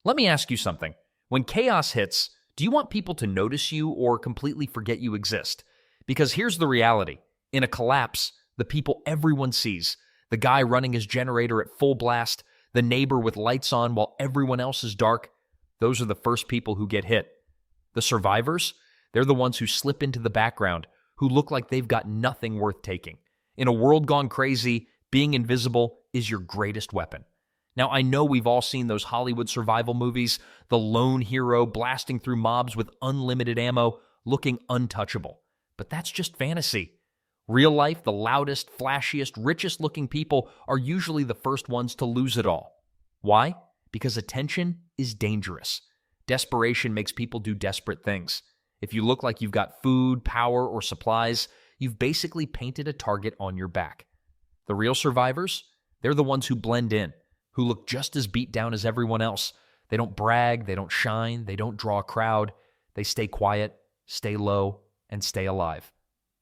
Let me ask you something. When chaos hits, do you want people to notice you or completely forget you exist? Because here's the reality. In a collapse, the people everyone sees, the guy running his generator at full blast, the neighbor with lights on while everyone else is dark, those are the first people who get hit. The survivors, they're the ones who slip into the background, who look like they've got nothing worth taking. In a world gone crazy, being invisible is your greatest weapon. Now, I know we've all seen those Hollywood survival movies, the lone hero blasting through mobs with unlimited ammo, looking untouchable. But that's just fantasy. Real life, the loudest, flashiest, richest-looking people are usually the first ones to lose it all. Why? Because attention is dangerous. Desperation makes people do desperate things. If you look like you've got food, power, or supplies, you've basically painted a target on your back. The real survivors? They're the ones who blend in, who look just as beat down as everyone else. They don't brag, they don't shine, they don't draw a crowd. They stay quiet, stay low, and stay alive.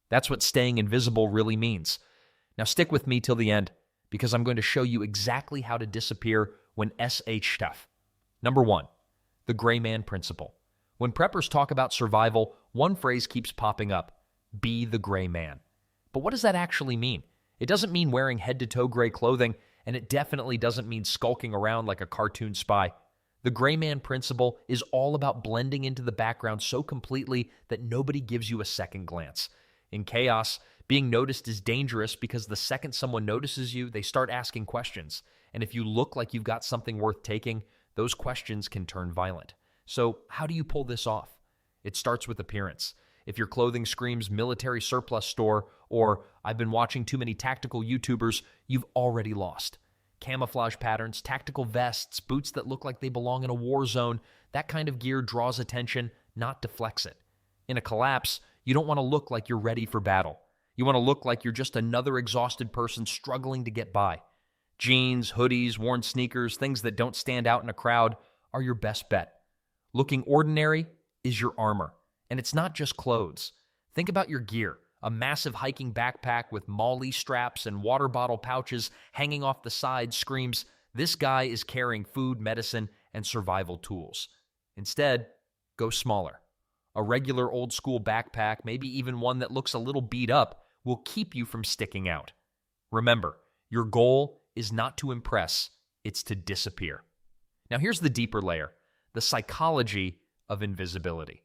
That's what staying invisible really means. Now stick with me till the end, because I'm going to show you exactly how to disappear when SHTF. Number 1, the gray man principle. When preppers talk about survival, one phrase keeps popping up: be the gray man. But what does that actually mean? It doesn't mean wearing head-to-toe gray clothing, and it definitely doesn't mean skulking around like a cartoon spy. The gray man principle is all about blending into the background so completely that nobody gives you a second glance. In chaos, being noticed is dangerous because the second someone notices you, they start asking questions. And if you look like you've got something worth taking, those questions can turn violent. So how do you pull this off? It starts with appearance. If your clothing screams military surplus store or I've been watching too many tactical YouTubers, you've already lost. Camouflage patterns, tactical vests, boots that look like they belong in a war zone, that kind of gear draws attention, not deflects it. In a collapse, you don't want to look like you're ready for battle. You want to look like you're just another exhausted person struggling to get by. Jeans, hoodies, worn sneakers, things that don't stand out in a crowd are your best bet. Looking ordinary is your armor. And it's not just clothes. Think about your gear. A massive hiking backpack with MOLLE straps and water bottle pouches hanging off the side screams, this guy is carrying food, medicine, and survival tools. Instead, go smaller. A regular old-school backpack, maybe even one that looks a little beat up, will keep you from sticking out. Remember, your goal is not to impress, it's to disappear. Now here's the deeper layer, the psychology of invisibility.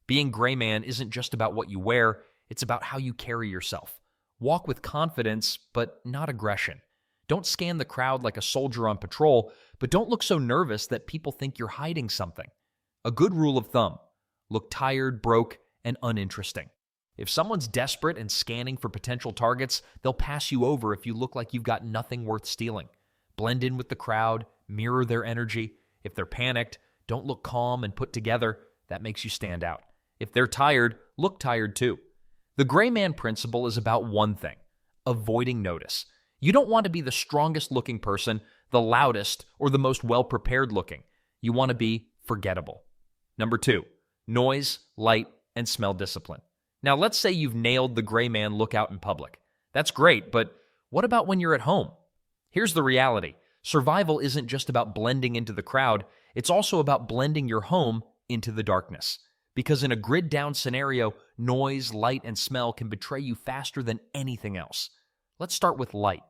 Being gray man isn't just about what you wear, it's about how you carry yourself. Walk with confidence, but not aggression. Don't scan the crowd like a soldier on patrol, but don't look so nervous that people think you're hiding something. A good rule of thumb: look tired, broke, and uninteresting. If someone's desperate and scanning for potential targets, they'll pass you over if you look like you've got nothing worth stealing. Blend in with the crowd, mirror their energy. If they're panicked, don't look calm and put together. That makes you stand out. If they're tired, look tired too. The gray man principle is about one thing: avoiding notice. You don't want to be the strongest looking person, the loudest, or the most well-prepared looking. You want to be forgettable. Number 2, noise, light, and smell discipline. Now let's say you've nailed the gray man look out in public. That's great, but what about when you're at home? Here's the reality. Survival isn't just about blending into the crowd, it's also about blending your home into the darkness. Because in a grid-down scenario, noise, light, and smell can betray you faster than anything else. Let's start with light.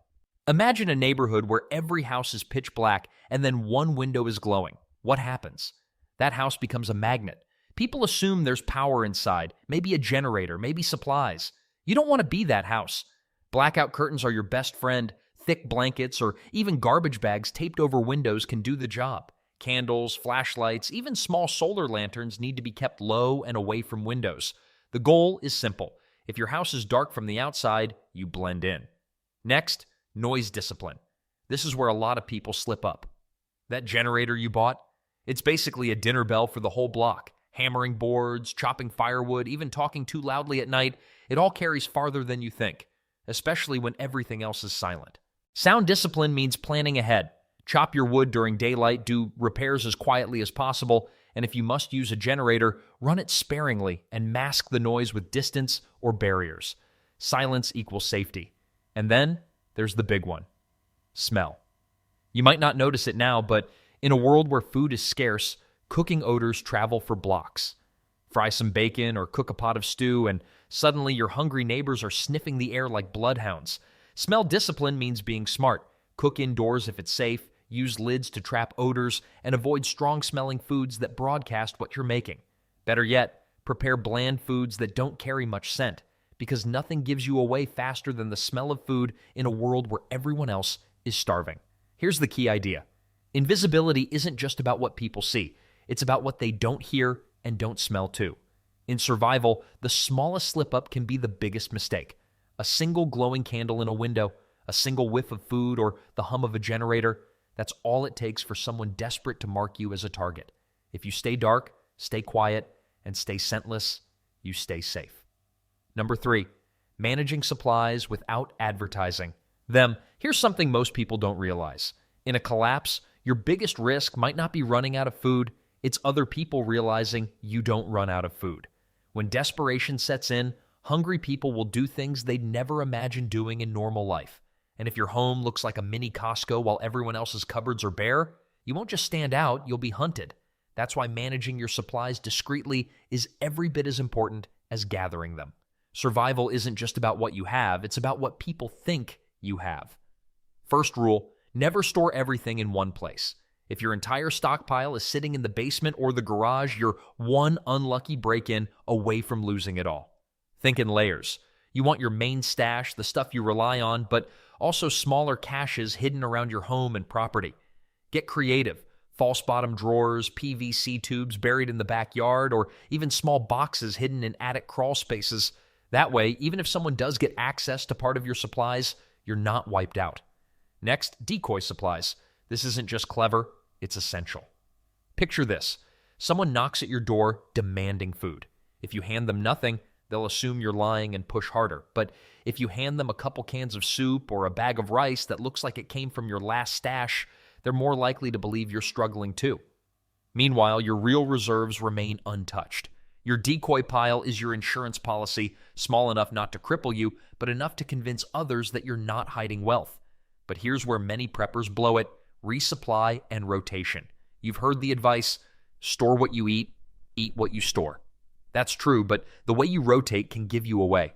Imagine a neighborhood where every house is pitch black and then one window is glowing. What happens? That house becomes a magnet. People assume there's power inside, maybe a generator, maybe supplies. You don't want to be that house. Blackout curtains are your best friend. Thick blankets or even garbage bags taped over windows can do the job. Candles, flashlights, even small solar lanterns need to be kept low and away from windows. The goal is simple. If your house is dark from the outside, you blend in. Next, noise discipline. This is where a lot of people slip up. That generator you bought? It's basically a dinner bell for the whole block. Hammering boards, chopping firewood, even talking too loudly at night, it all carries farther than you think, especially when everything else is silent. Sound discipline means planning ahead. Chop your wood during daylight, do repairs as quietly as possible, and if you must use a generator, run it sparingly and mask the noise with distance or barriers. Silence equals safety. And then there's the big one: smell. You might not notice it now, but In a world where food is scarce, cooking odors travel for blocks. Fry some bacon or cook a pot of stew, and suddenly your hungry neighbors are sniffing the air like bloodhounds. Smell discipline means being smart. Cook indoors if it's safe, use lids to trap odors, and avoid strong-smelling foods that broadcast what you're making. Better yet, prepare bland foods that don't carry much scent, because nothing gives you away faster than the smell of food in a world where everyone else is starving. Here's the key idea. Invisibility isn't just about what people see. It's about what they don't hear and don't smell too. In survival, the smallest slip-up can be the biggest mistake. A single glowing candle in a window, a single whiff of food, or the hum of a generator, that's all it takes for someone desperate to mark you as a target. If you stay dark, stay quiet, and stay scentless, you stay safe. Number 3, managing supplies without advertising them. Here's something most people don't realize. In a collapse, your biggest risk might not be running out of food, it's other people realizing you don't run out of food. When desperation sets in, hungry people will do things they'd never imagined doing in normal life. And if your home looks like a mini Costco while everyone else's cupboards are bare, you won't just stand out, you'll be hunted. That's why managing your supplies discreetly is every bit as important as gathering them. Survival isn't just about what you have, it's about what people think you have. First rule, never store everything in one place. If your entire stockpile is sitting in the basement or the garage, you're one unlucky break-in away from losing it all. Think in layers. You want your main stash, the stuff you rely on, but also smaller caches hidden around your home and property. Get creative. False bottom drawers, PVC tubes buried in the backyard, or even small boxes hidden in attic crawl spaces. That way, even if someone does get access to part of your supplies, you're not wiped out. Next, decoy supplies. This isn't just clever, it's essential. Picture this. Someone knocks at your door demanding food. If you hand them nothing, they'll assume you're lying and push harder. But if you hand them a couple cans of soup or a bag of rice that looks like it came from your last stash, they're more likely to believe you're struggling too. Meanwhile, your real reserves remain untouched. Your decoy pile is your insurance policy, small enough not to cripple you, but enough to convince others that you're not hiding wealth. But here's where many preppers blow it: resupply and rotation. You've heard the advice, store what you eat what you store. That's true, but the way you rotate can give you away.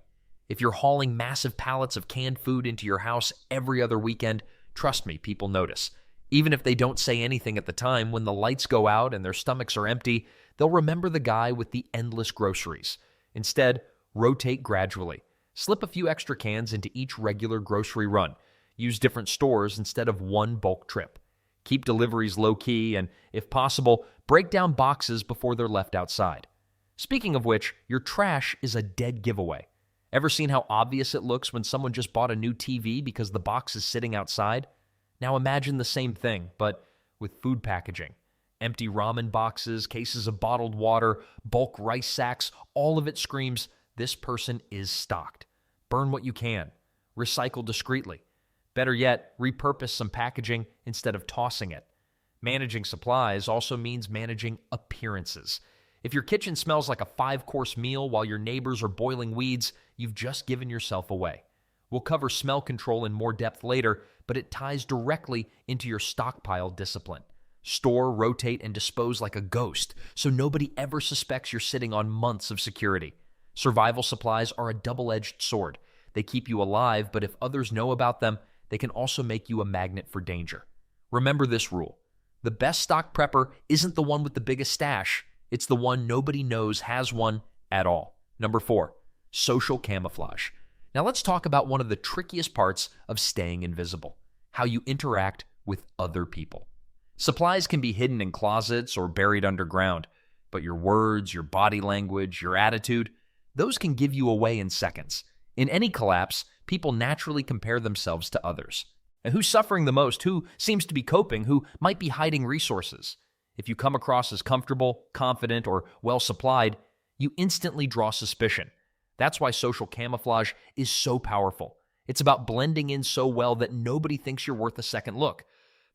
If you're hauling massive pallets of canned food into your house every other weekend, trust me, people notice. Even if they don't say anything at the time, when the lights go out and their stomachs are empty, they'll remember the guy with the endless groceries. Instead, rotate gradually. Slip a few extra cans into each regular grocery run. Use different stores instead of one bulk trip. Keep deliveries low-key, and if possible, break down boxes before they're left outside. Speaking of which, your trash is a dead giveaway. Ever seen how obvious it looks when someone just bought a new TV because the box is sitting outside? Now imagine the same thing, but with food packaging. Empty ramen boxes, cases of bottled water, bulk rice sacks, all of it screams, this person is stocked. Burn what you can. Recycle discreetly. Better yet, repurpose some packaging instead of tossing it. Managing supplies also means managing appearances. If your kitchen smells like a 5-course meal while your neighbors are boiling weeds, you've just given yourself away. We'll cover smell control in more depth later, but it ties directly into your stockpile discipline. Store, rotate, and dispose like a ghost, so nobody ever suspects you're sitting on months of security. Survival supplies are a double-edged sword. They keep you alive, but if others know about them, they can also make you a magnet for danger. Remember this rule. The best stock prepper isn't the one with the biggest stash. It's the one nobody knows has one at all. Number 4, social camouflage. Now let's talk about one of the trickiest parts of staying invisible: how you interact with other people. Supplies can be hidden in closets or buried underground, but your words, your body language, your attitude, those can give you away in seconds. In any collapse, people naturally compare themselves to others. And who's suffering the most? Who seems to be coping? Who might be hiding resources? If you come across as comfortable, confident, or well-supplied, you instantly draw suspicion. That's why social camouflage is so powerful. It's about blending in so well that nobody thinks you're worth a second look.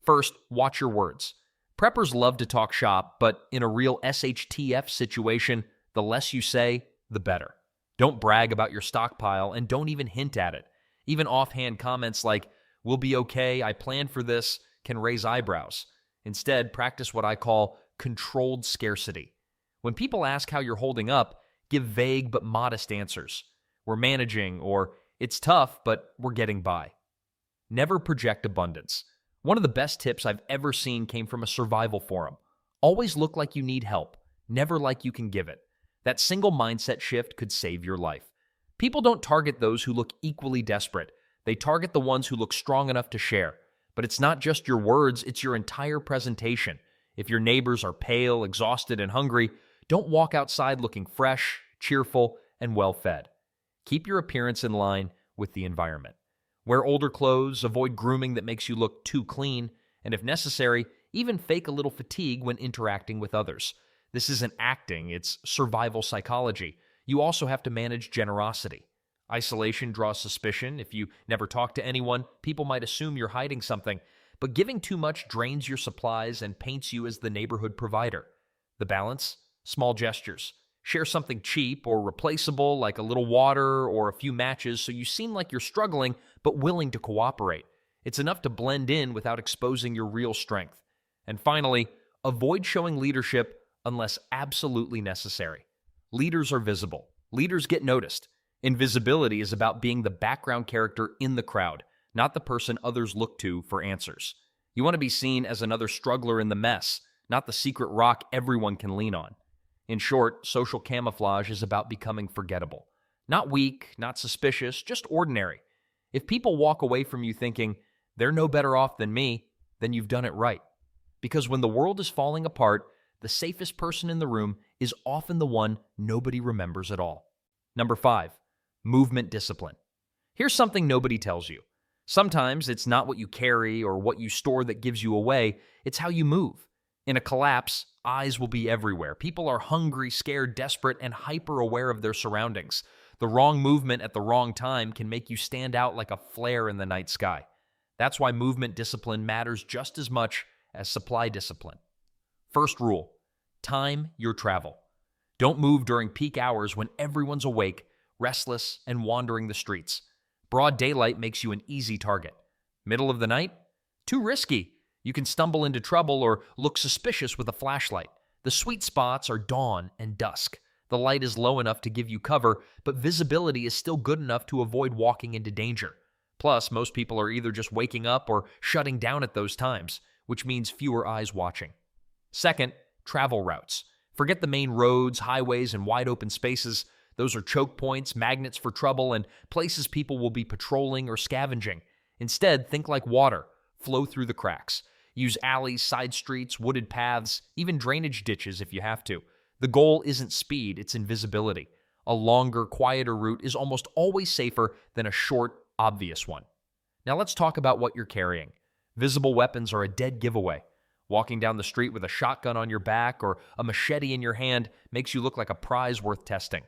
First, watch your words. Preppers love to talk shop, but in a real SHTF situation, the less you say, the better. Don't brag about your stockpile, and don't even hint at it. Even offhand comments like, "We'll be okay, I planned for this," can raise eyebrows. Instead, practice what I call controlled scarcity. When people ask how you're holding up, give vague but modest answers. We're managing, or it's tough, but we're getting by. Never project abundance. One of the best tips I've ever seen came from a survival forum. Always look like you need help, never like you can give it. That single mindset shift could save your life. People don't target those who look equally desperate. They target the ones who look strong enough to share. But it's not just your words, it's your entire presentation. If your neighbors are pale, exhausted, and hungry, don't walk outside looking fresh, cheerful, and well-fed. Keep your appearance in line with the environment. Wear older clothes, avoid grooming that makes you look too clean, and if necessary, even fake a little fatigue when interacting with others. This isn't acting, it's survival psychology. You also have to manage generosity. Isolation draws suspicion. If you never talk to anyone, people might assume you're hiding something, but giving too much drains your supplies and paints you as the neighborhood provider. The balance? Small gestures. Share something cheap or replaceable like a little water or a few matches so you seem like you're struggling but willing to cooperate. It's enough to blend in without exposing your real strength. And finally, avoid showing leadership unless absolutely necessary. Leaders are visible. Leaders get noticed. Invisibility is about being the background character in the crowd, not the person others look to for answers. You want to be seen as another struggler in the mess, not the secret rock everyone can lean on. In short, social camouflage is about becoming forgettable. Not weak, not suspicious, just ordinary. If people walk away from you thinking, they're no better off than me, then you've done it right. Because when the world is falling apart, the safest person in the room is often the one nobody remembers at all. Number 5, movement discipline. Here's something nobody tells you. Sometimes it's not what you carry or what you store that gives you away, it's how you move. In a collapse, eyes will be everywhere. People are hungry, scared, desperate, and hyper-aware of their surroundings. The wrong movement at the wrong time can make you stand out like a flare in the night sky. That's why movement discipline matters just as much as supply discipline. First rule, time your travel. Don't move during peak hours when everyone's awake, restless, and wandering the streets. Broad daylight makes you an easy target. Middle of the night? Too risky. You can stumble into trouble or look suspicious with a flashlight. The sweet spots are dawn and dusk. The light is low enough to give you cover, but visibility is still good enough to avoid walking into danger. Plus, most people are either just waking up or shutting down at those times, which means fewer eyes watching. Second, travel routes. Forget the main roads, highways, and wide open spaces. Those are choke points, magnets for trouble, and places people will be patrolling or scavenging. Instead, think like water. Flow through the cracks. Use alleys, side streets, wooded paths, even drainage ditches if you have to. The goal isn't speed, it's invisibility. A longer, quieter route is almost always safer than a short, obvious one. Now let's talk about what you're carrying. Visible weapons are a dead giveaway. Walking down the street with a shotgun on your back or a machete in your hand makes you look like a prize worth testing.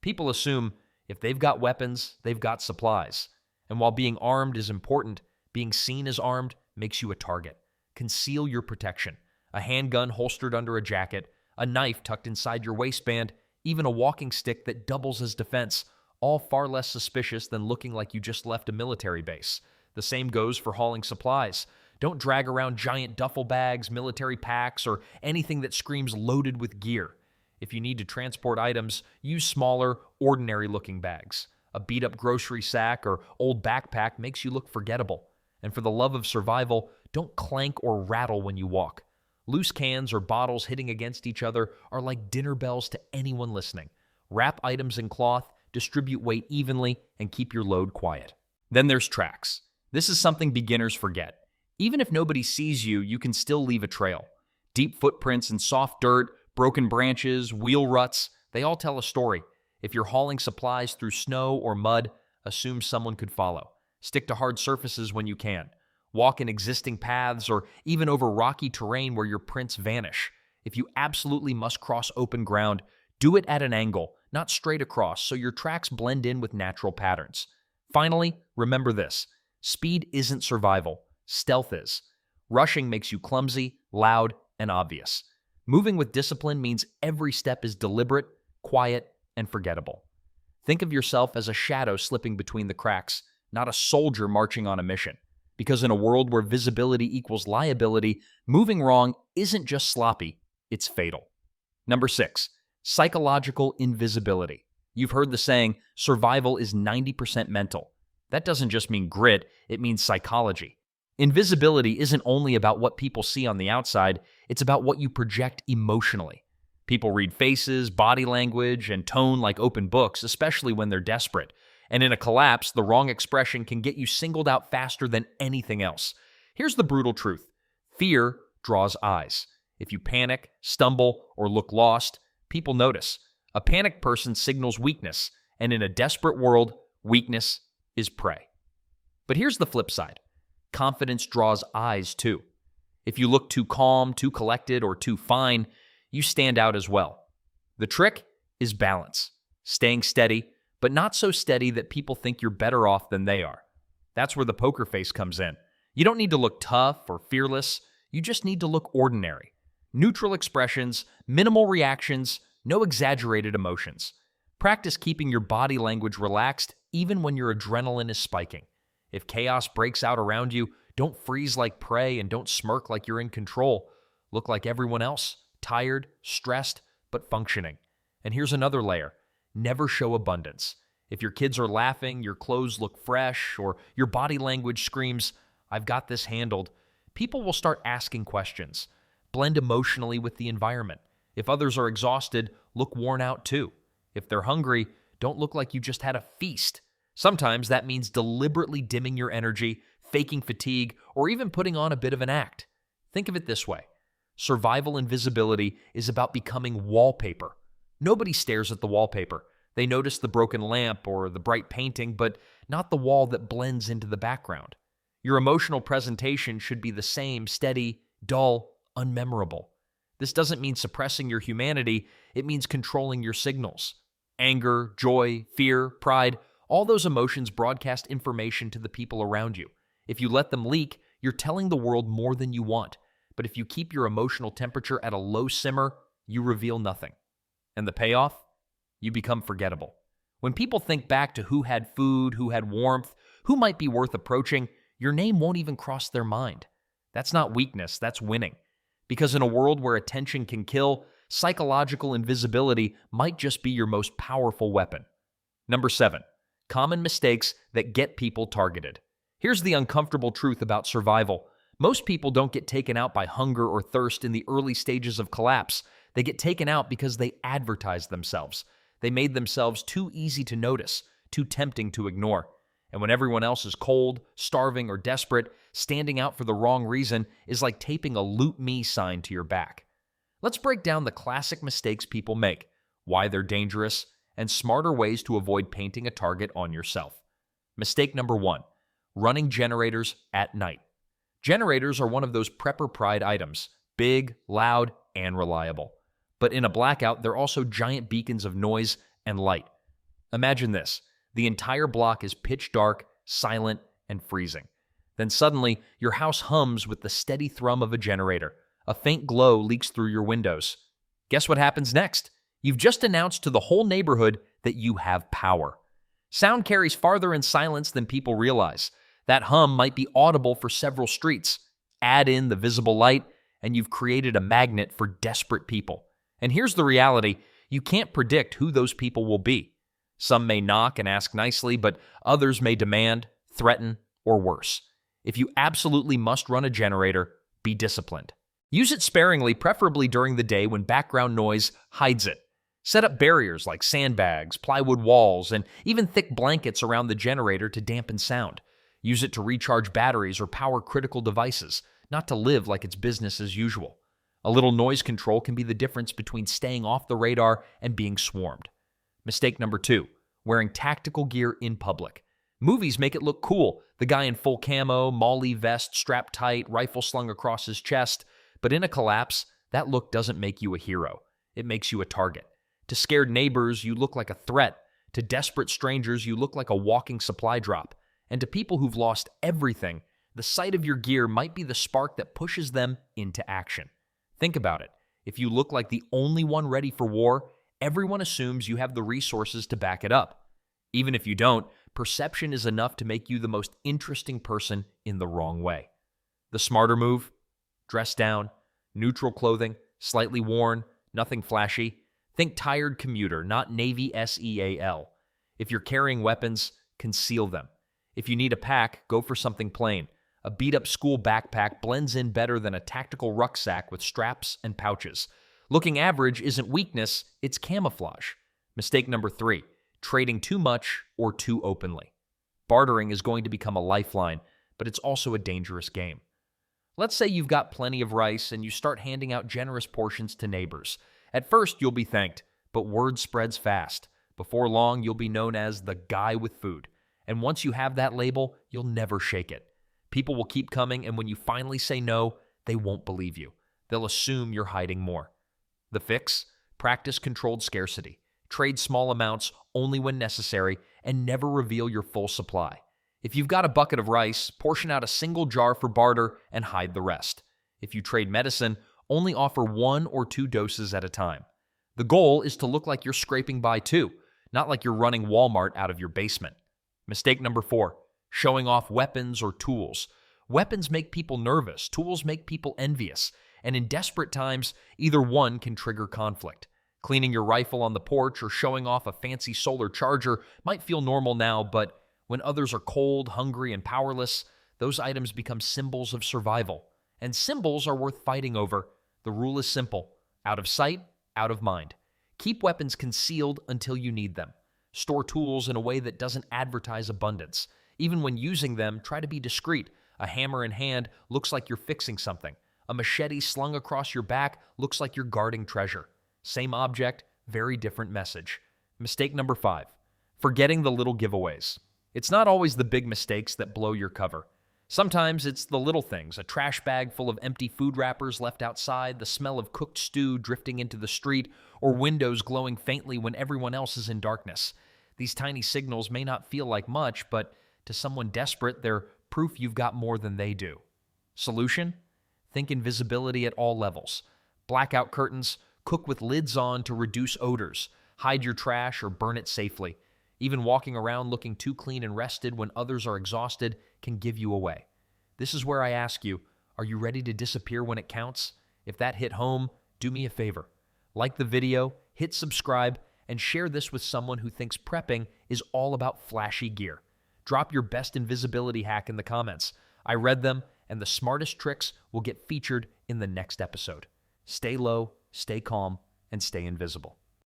People assume if they've got weapons, they've got supplies. And while being armed is important, being seen as armed makes you a target. Conceal your protection. A handgun holstered under a jacket, a knife tucked inside your waistband, even a walking stick that doubles as defense, all far less suspicious than looking like you just left a military base. The same goes for hauling supplies. Don't drag around giant duffel bags, military packs, or anything that screams loaded with gear. If you need to transport items, use smaller, ordinary-looking bags. A beat-up grocery sack or old backpack makes you look forgettable. And for the love of survival, don't clank or rattle when you walk. Loose cans or bottles hitting against each other are like dinner bells to anyone listening. Wrap items in cloth, distribute weight evenly, and keep your load quiet. Then there's tracks. This is something beginners forget. Even if nobody sees you, you can still leave a trail. Deep footprints in soft dirt, broken branches, wheel ruts, they all tell a story. If you're hauling supplies through snow or mud, assume someone could follow. Stick to hard surfaces when you can. Walk in existing paths or even over rocky terrain where your prints vanish. If you absolutely must cross open ground, do it at an angle, not straight across, so your tracks blend in with natural patterns. Finally, remember this. Speed isn't survival. Stealth is. Rushing makes you clumsy, loud, and obvious. Moving with discipline means every step is deliberate, quiet, and forgettable. Think of yourself as a shadow slipping between the cracks, not a soldier marching on a mission. Because in a world where visibility equals liability, moving wrong isn't just sloppy, it's fatal. Number 6, psychological invisibility. You've heard the saying, survival is 90% mental. That doesn't just mean grit, it means psychology. Invisibility isn't only about what people see on the outside, it's about what you project emotionally. People read faces, body language, and tone like open books, especially when they're desperate. And in a collapse, the wrong expression can get you singled out faster than anything else. Here's the brutal truth. Fear draws eyes. If you panic, stumble, or look lost, people notice. A panicked person signals weakness, and in a desperate world, weakness is prey. But here's the flip side. Confidence draws eyes too. If you look too calm, too collected, or too fine, you stand out as well. The trick is balance. Staying steady, but not so steady that people think you're better off than they are. That's where the poker face comes in. You don't need to look tough or fearless. You just need to look ordinary. Neutral expressions, minimal reactions, no exaggerated emotions. Practice keeping your body language relaxed even when your adrenaline is spiking. If chaos breaks out around you, don't freeze like prey and don't smirk like you're in control. Look like everyone else, tired, stressed, but functioning. And here's another layer. Never show abundance. If your kids are laughing, your clothes look fresh, or your body language screams, "I've got this handled," people will start asking questions. Blend emotionally with the environment. If others are exhausted, look worn out too. If they're hungry, don't look like you just had a feast. Sometimes that means deliberately dimming your energy, faking fatigue, or even putting on a bit of an act. Think of it this way. Survival invisibility is about becoming wallpaper. Nobody stares at the wallpaper. They notice the broken lamp or the bright painting, but not the wall that blends into the background. Your emotional presentation should be the same, steady, dull, unmemorable. This doesn't mean suppressing your humanity, it means controlling your signals. Anger, joy, fear, pride, all those emotions broadcast information to the people around you. If you let them leak, you're telling the world more than you want. But if you keep your emotional temperature at a low simmer, you reveal nothing. And the payoff? You become forgettable. When people think back to who had food, who had warmth, who might be worth approaching, your name won't even cross their mind. That's not weakness, that's winning. Because in a world where attention can kill, psychological invisibility might just be your most powerful weapon. Number 7, common mistakes that get people targeted. Here's the uncomfortable truth about survival. Most people don't get taken out by hunger or thirst in the early stages of collapse. They get taken out because they advertised themselves. They made themselves too easy to notice, too tempting to ignore. And when everyone else is cold, starving, or desperate, standing out for the wrong reason is like taping a "loot me" sign to your back. Let's break down the classic mistakes people make, why they're dangerous, and smarter ways to avoid painting a target on yourself. Mistake number 1, running generators at night. Generators are one of those prepper pride items, big, loud, and reliable. But in a blackout, they're also giant beacons of noise and light. Imagine this. The entire block is pitch dark, silent, and freezing. Then suddenly, your house hums with the steady thrum of a generator. A faint glow leaks through your windows. Guess what happens next? You've just announced to the whole neighborhood that you have power. Sound carries farther in silence than people realize. That hum might be audible for several streets. Add in the visible light, and you've created a magnet for desperate people. And here's the reality. You can't predict who those people will be. Some may knock and ask nicely, but others may demand, threaten, or worse. If you absolutely must run a generator, be disciplined. Use it sparingly, preferably during the day when background noise hides it. Set up barriers like sandbags, plywood walls, and even thick blankets around the generator to dampen sound. Use it to recharge batteries or power critical devices, not to live like it's business as usual. A little noise control can be the difference between staying off the radar and being swarmed. Mistake number 2, wearing tactical gear in public. Movies make it look cool. The guy in full camo, MOLLE vest strapped tight, rifle slung across his chest. But in a collapse, that look doesn't make you a hero. It makes you a target. To scared neighbors, you look like a threat. To desperate strangers, you look like a walking supply drop. And to people who've lost everything, the sight of your gear might be the spark that pushes them into action. Think about it. If you look like the only one ready for war, everyone assumes you have the resources to back it up. Even if you don't, perception is enough to make you the most interesting person in the wrong way. The smarter move? Dress down, neutral clothing, slightly worn, nothing flashy. Think tired commuter, not Navy SEAL. If you're carrying weapons, conceal them. If you need a pack, go for something plain. A beat-up school backpack blends in better than a tactical rucksack with straps and pouches. Looking average isn't weakness, it's camouflage. Mistake number 3, trading too much or too openly. Bartering is going to become a lifeline, but it's also a dangerous game. Let's say you've got plenty of rice and you start handing out generous portions to neighbors. At first, you'll be thanked, but word spreads fast. Before long, you'll be known as the guy with food. And once you have that label, you'll never shake it. People will keep coming, and when you finally say no, they won't believe you. They'll assume you're hiding more. The fix? Practice controlled scarcity. Trade small amounts only when necessary, and never reveal your full supply. If you've got a bucket of rice, portion out a single jar for barter and hide the rest. If you trade medicine, only offer 1 or 2 doses at a time. The goal is to look like you're scraping by too, not like you're running Walmart out of your basement. Mistake number 4, showing off weapons or tools. Weapons make people nervous, tools make people envious, and in desperate times, either one can trigger conflict. Cleaning your rifle on the porch or showing off a fancy solar charger might feel normal now, but when others are cold, hungry, and powerless, those items become symbols of survival. And symbols are worth fighting over. The rule is simple: out of sight, out of mind. Keep weapons concealed until you need them. Store tools in a way that doesn't advertise abundance. Even when using them, try to be discreet. A hammer in hand looks like you're fixing something. A machete slung across your back looks like you're guarding treasure. Same object, very different message. Mistake number 5, forgetting the little giveaways. It's not always the big mistakes that blow your cover. Sometimes it's the little things: a trash bag full of empty food wrappers left outside, the smell of cooked stew drifting into the street, or windows glowing faintly when everyone else is in darkness. These tiny signals may not feel like much, but to someone desperate, they're proof you've got more than they do. Solution? Think invisibility at all levels. Blackout curtains, cook with lids on to reduce odors, hide your trash or burn it safely. Even walking around looking too clean and rested when others are exhausted can give you away. This is where I ask you, are you ready to disappear when it counts? If that hit home, do me a favor. Like the video, hit subscribe, and share this with someone who thinks prepping is all about flashy gear. Drop your best invisibility hack in the comments. I read them, and the smartest tricks will get featured in the next episode. Stay low, stay calm, and stay invisible.